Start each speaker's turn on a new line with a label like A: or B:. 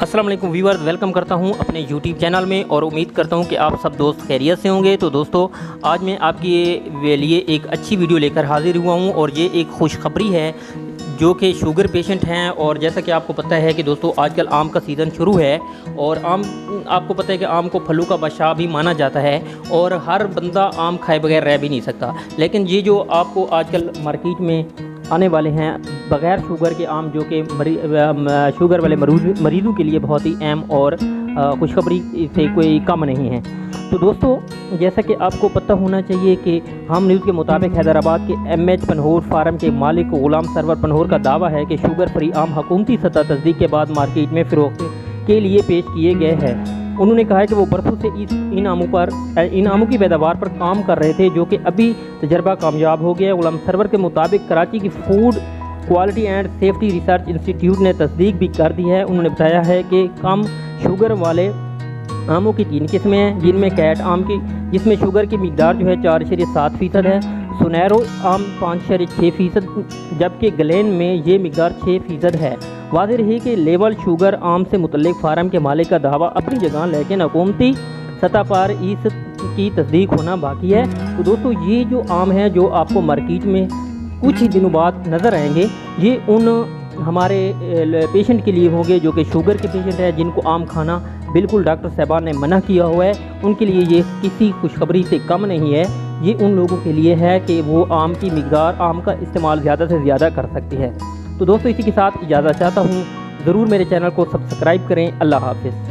A: अस्सलाम वालेकुम viewers, welcome करता हूं अपने यूट्यूब चैनल में और उम्मीद करता हूं कि आप सब दोस्त खैरियत से होंगे। तो दोस्तों, आज मैं आपके लिए एक अच्छी वीडियो लेकर हाजिर हुआ हूं और ये एक खुशखबरी है जो कि शुगर पेशेंट हैं। और जैसा कि आपको पता है कि दोस्तों आजकल आम का सीज़न शुरू है और आपको पता है कि आम को फलों का बादशाह भी माना जाता है और हर बंदा आम खाए बगैर रह भी नहीं सकता। लेकिन ये जो आपको आजकल मार्केट में आने वाले हैं बग़ैर शुगर के आम, जो कि शुगर वाले मरीज़ों के लिए बहुत ही अहम और खुशखबरी से कोई कम नहीं है। तो दोस्तों, जैसा कि आपको पता होना चाहिए कि हम न्यूज़ के मुताबिक हैदराबाद के MH पनहोर फार्म के मालिक गुलाम सरवर पनहोर का दावा है कि शुगर फ्री आम हुकूमती सतह तस्दीक के बाद मार्केट में फ़रोख्त के लिए पेश किए गए हैं। उन्होंने कहा है कि वो बरसों से इन आमों की पैदावार पर काम कर रहे थे, जो कि अभी तजर्बा कामयाब हो गया। गुलाम सरवर के मुताबिक कराची की food quality and safety research institute ने तस्दीक भी कर दी है। उन्होंने बताया है कि कम शुगर वाले आमों की 3 किस्में हैं, जिनमें कैट आम की जिसमें शुगर की मिकदार जो है 4.7% है, सुनहरो आम 5.6%, जबकि ग्लेन में ये मिकदार 6% है। वाज़ेह रही कि लेवल शुगर आम से मुतल्लिक फार्म के मालिक का दावा अपनी जगह, लेकिन हुकूमती सतह पर इसकी तस्दीक होना बाकी है। तो दोस्तों, ये जो आम है जो आपको मार्केट में कुछ ही दिनों बाद नज़र आएंगे, ये उन हमारे पेशेंट के लिए होंगे जो कि शुगर के पेशेंट हैं, जिनको आम खाना बिल्कुल डॉक्टर साहबान ने मना किया हुआ है। उनके लिए ये किसी खुशखबरी से कम नहीं है। ये उन लोगों के लिए है कि वो आम की मिकदार, आम का इस्तेमाल ज़्यादा से ज़्यादा कर सकती है। तो दोस्तों, इसी के साथ इजाज़त चाहता हूँ। ज़रूर मेरे चैनल को सब्सक्राइब करें। अल्लाह हाफ़िज़।